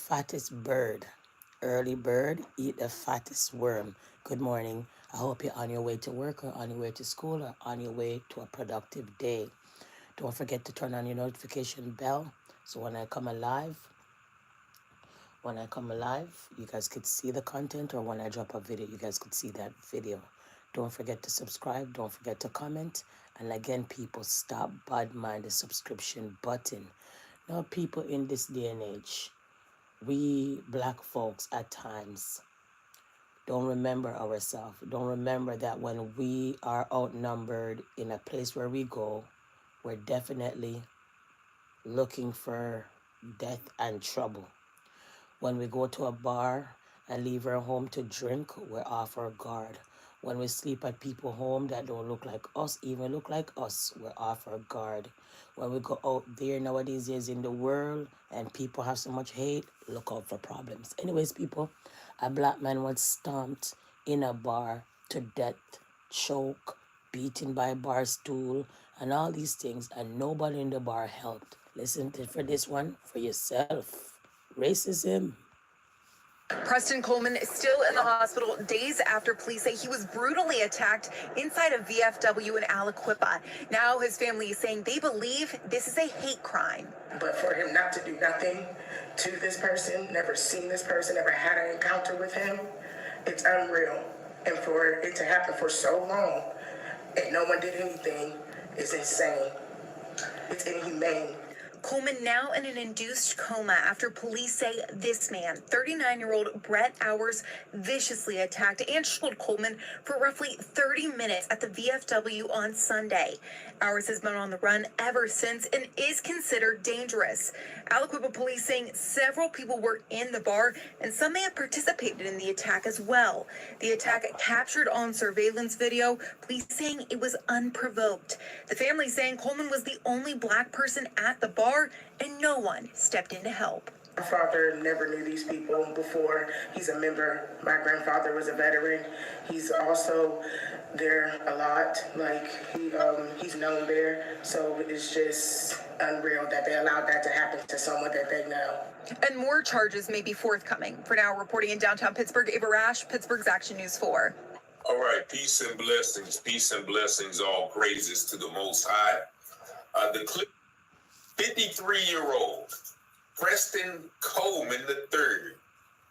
fattest bird. Early bird eat the fattest worm. Good morning. I hope you're on your way to work or on your way to school or on your way to a productive day. Don't forget to turn on your notification bell so when I come alive, you guys could see the content, or when I drop a video, you guys could see that video. Don't forget to subscribe. Don't forget to comment. And again, people, stop bad mind the subscription button. Now, people, in this day and age, we black folks at times don't remember ourselves. Don't remember that when we are outnumbered in a place where we go, we're definitely looking for death and trouble. When we go to a bar and leave our home to drink, we're off our guard. When we sleep at people's home that don't look like us, even look like us, we're off our guard. When we go out there nowadays is in the world and people have so much hate, look out for problems. Anyways, people, a black man was stomped in a bar to death, choke, beaten by a bar stool, and all these things, and nobody in the bar helped. Listen for this one for yourself. Racism. Preston Coleman is still in the hospital days after police say he was brutally attacked inside a VFW in Aliquippa. Now his family is saying they believe this is a hate crime. But for him not to do nothing to this person, never seen this person, never had an encounter with him, it's unreal. And for it to happen for so long and no one did anything is insane. It's inhumane. Coleman now in an induced coma after police say this man, 39-year-old Brett Hours, viciously attacked and strangled Coleman for roughly 30 minutes at the VFW on Sunday. Hours has been on the run ever since and is considered dangerous. Aliquippa police saying several people were in the bar and some may have participated in the attack as well. The attack captured on surveillance video, police saying it was unprovoked. The family saying Coleman was the only black person at the bar and no one stepped in to help. My father never knew these people before. He's a member. My grandfather was a veteran. He's also there a lot. Like he's known there. So it's just unreal that they allowed that to happen to someone that they know. And more charges may be forthcoming. For now, reporting in downtown Pittsburgh, Ava Rash, Pittsburgh's Action News 4. All right, peace and blessings, all praises to the Most High. The clip. 53-year-old Preston Coleman III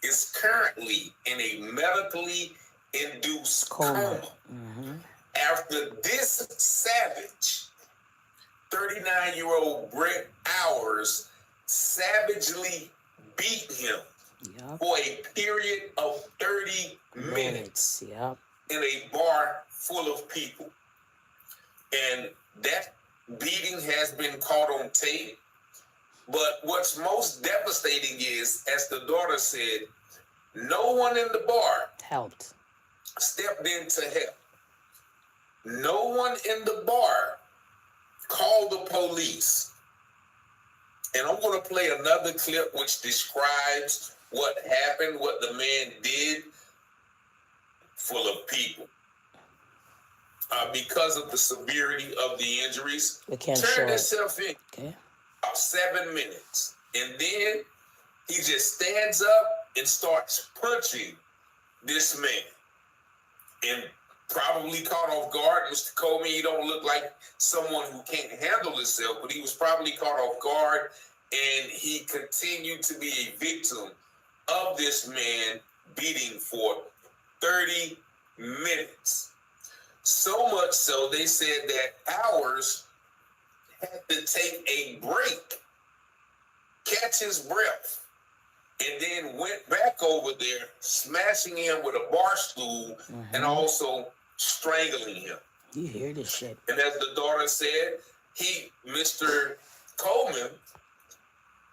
is currently in a medically induced coma after this savage 39-year-old Brett Hours savagely beat him for a period of 30 minutes in a bar full of people. And that beating has been caught on tape, but what's most devastating is, as the daughter said, no one in the bar helped, stepped in to help. No one in the bar called the police. And I'm going to play another clip which describes what happened, what the man did, full of people. Because of the severity of the injuries, turned himself in about 7 minutes. And then he just stands up and starts punching this man. And probably caught off guard. Mr. Coleman, you don't look like someone who can't handle himself, but he was probably caught off guard, and he continued to be a victim of this man beating for 30 minutes. So much so, they said that Hours had to take a break, catch his breath, and then went back over there, smashing him with a bar stool and also strangling him. You hear this shit. And as the daughter said, Mr. Coleman,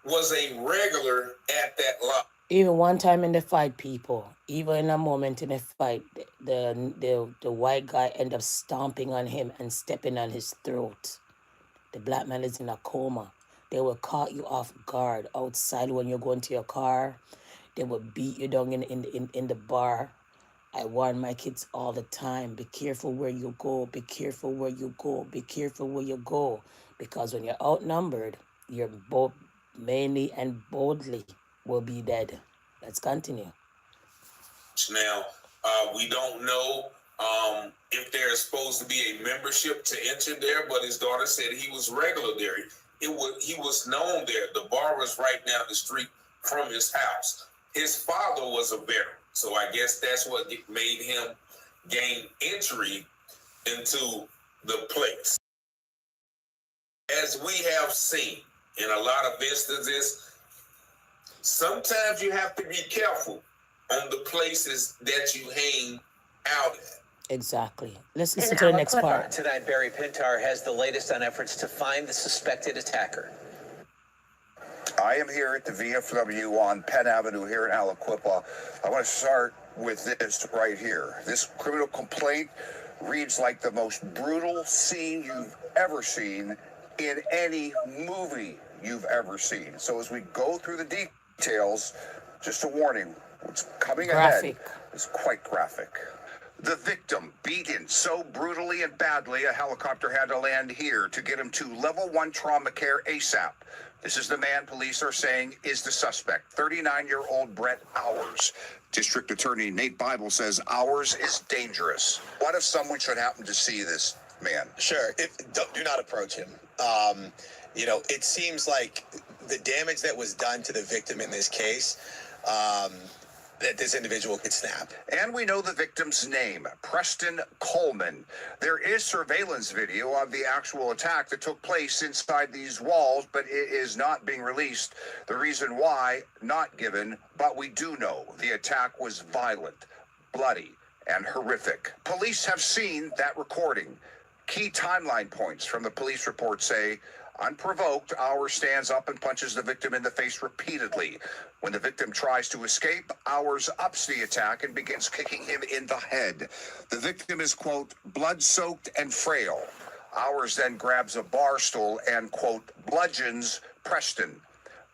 was a regular at that lot. Even one time in the fight, people, even in a moment in the fight, the white guy ended up stomping on him and stepping on his throat. The black man is in a coma. They will caught you off guard outside when you're going to your car. They will beat you down in the bar. I warn my kids all the time, be careful where you go, be careful where you go, be careful where you go. Because when you're outnumbered, you're both mainly and boldly will be dead. Let's continue. Now, we don't know if there's supposed to be a membership to enter there, but his daughter said he was regular there. He was known there. The bar was right down the street from his house. His father was a veteran, so I guess that's what made him gain entry into the place. As we have seen in a lot of instances, sometimes you have to be careful on the places that you hang out at. Exactly. Let's listen to the next part. Tonight, Barry Pintar has the latest on efforts to find the suspected attacker. I am here at the VFW on Penn Avenue here in Aliquippa. I want to start with this right here. This criminal complaint reads like the most brutal scene you've ever seen in any movie you've ever seen. So as we go through the details, just a warning, what's coming ahead is quite graphic. The victim beaten so brutally and badly, a helicopter had to land here to get him to level 1 trauma care ASAP. This is the man police are saying is the suspect, 39-year-old Brett Hours. District Attorney Nate Bible says Hours is dangerous. What if someone should happen to see this man? Sure. Do not approach him. It seems like the damage that was done to the victim in this case, that this individual could snap. And we know the victim's name, Preston Coleman. There is surveillance video of the actual attack that took place inside these walls, but it is not being released. The reason why, not given, but we do know the attack was violent, bloody, and horrific. Police have seen that recording. Key timeline points from the police report say, unprovoked, Hours stands up and punches the victim in the face repeatedly. When the victim tries to escape, Hours ups the attack and begins kicking him in the head. The victim is, quote, blood-soaked and frail. Hours then grabs a bar stool and, quote, bludgeons Preston.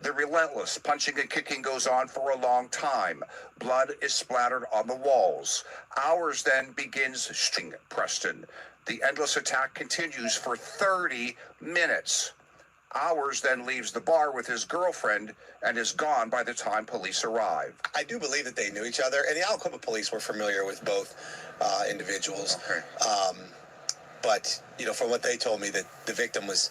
The relentless punching and kicking goes on for a long time. Blood is splattered on the walls. Hours then begins stringing Preston. The endless attack continues for 30 minutes. Hours then leaves the bar with his girlfriend and is gone by the time police arrive. I do believe that they knew each other, and the Aliquippa police were familiar with both individuals. Okay. But, from what they told me, that the victim was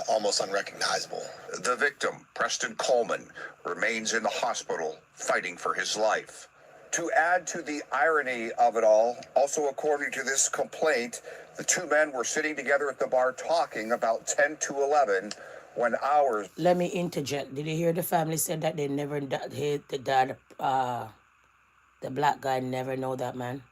almost unrecognizable. The victim, Preston Coleman, remains in the hospital fighting for his life. To add to the irony of it all, also according to this complaint, the two men were sitting together at the bar talking about 10 to 11 when Hours... Let me interject. Did you hear the family said that they never hit the dad, the black guy never know that man?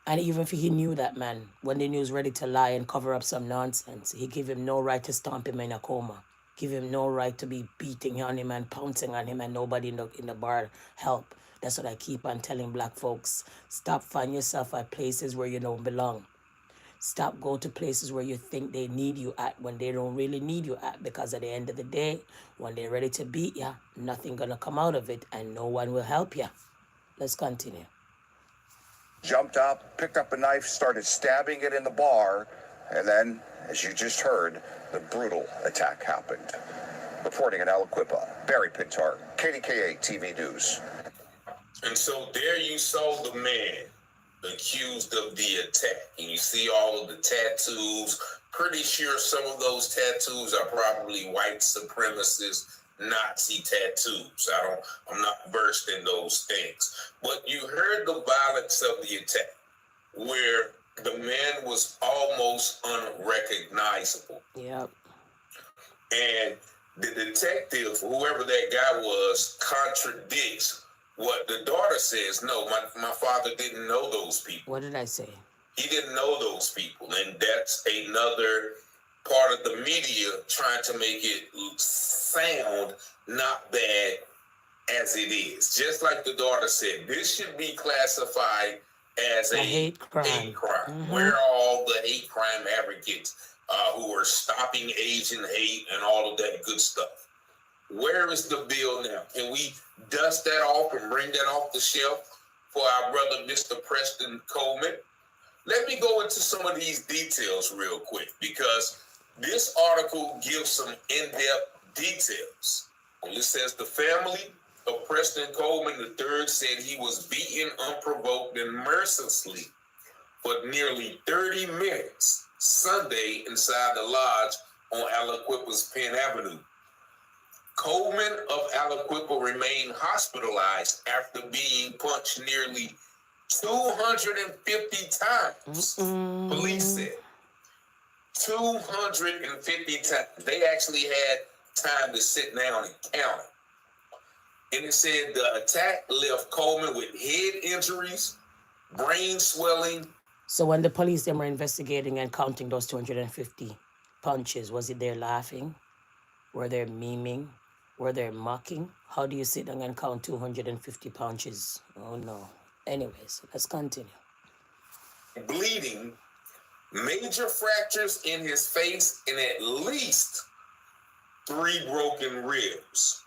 And even if he knew that man, when the news ready to lie and cover up some nonsense, he gave him no right to stomp him in a coma. Give him no right to be beating on him and pouncing on him and nobody in the bar help. That's what I keep on telling black folks. Stop finding yourself at places where you don't belong. Stop going to places where you think they need you at when they don't really need you at, because at the end of the day, when they're ready to beat you, nothing gonna come out of it and no one will help you. Let's continue. Jumped up, picked up a knife, started stabbing it in the bar, and then, as you just heard, the brutal attack happened. Reporting in Aliquippa, Barry Pintar, KDKA TV News. And so there you saw the man accused of the attack. And you see all of the tattoos. Pretty sure some of those tattoos are probably white supremacist Nazi tattoos. I'm not versed in those things. But you heard the violence of the attack, where the man was almost unrecognizable. Yep. And the detective, whoever that guy was, contradicts what the daughter says. No, my father didn't know those people. What did I say? He didn't know those people. And that's another part of the media trying to make it sound not bad as it is. Just like the daughter said, this should be classified as a hate crime. Mm-hmm. Where are all the hate crime advocates who are stopping Asian hate and all of that good stuff? Where is the bill now? Can we dust that off and bring that off the shelf for our brother, Mr. Preston Coleman? Let me go into some of these details real quick, because this article gives some in-depth details. And it says the family of Preston Coleman III said he was beaten unprovoked and mercilessly for nearly 30 minutes Sunday inside the lodge on Aliquippa's Penn Avenue. Coleman of Aliquippa remained hospitalized after being punched nearly 250 times. Police said 250 times. They actually had time to sit down and count it. And it said the attack left Coleman with head injuries, brain swelling. So when the police them were investigating and counting those 250 punches, was it there laughing? Were they memeing? Were they mocking? How do you sit down and count 250 punches? Oh no. Anyways, let's continue. Bleeding, major fractures in his face, and at least 3 broken ribs.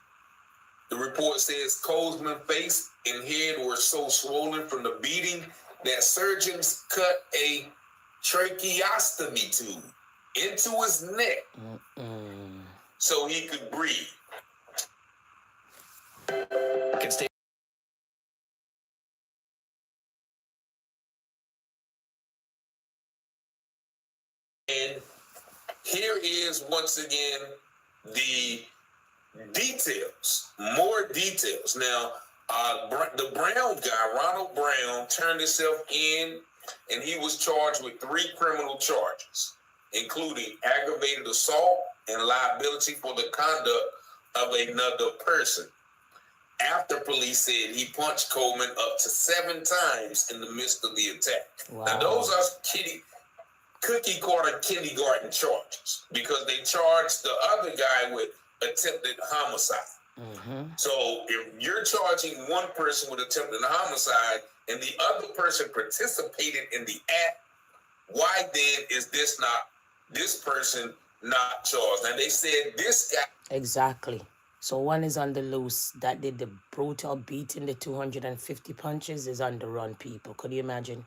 The report says Coleman's face and head were so swollen from the beating that surgeons cut a tracheostomy tube into his neck so he could breathe. And here is once again the details, more details. Now, the Brown guy, Ronald Brown, turned himself in, and he was charged with 3 criminal charges, including aggravated assault and liability for the conduct of another person. After police said he punched Coleman up to 7 times in the midst of the attack. Wow. Now, those are cookie cutter kindergarten charges, because they charged the other guy with attempted homicide. So if you're charging one person with attempted homicide and the other person participated in the act, why then is this person not charged? And they said this guy. Exactly. So one is on the loose that did the brutal beating, the 250 punches, is on the run, people. Could you imagine?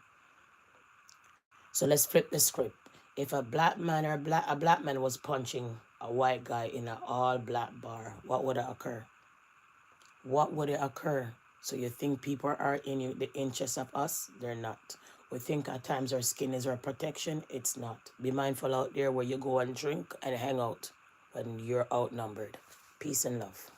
So let's flip the script. If a black man or a black man was punching a white guy in an all-black bar, what would occur? What would occur? So you think people are in the interest of us? They're not. We think at times our skin is our protection. It's not. Be mindful out there where you go and drink and hang out when you're outnumbered. Peace and love.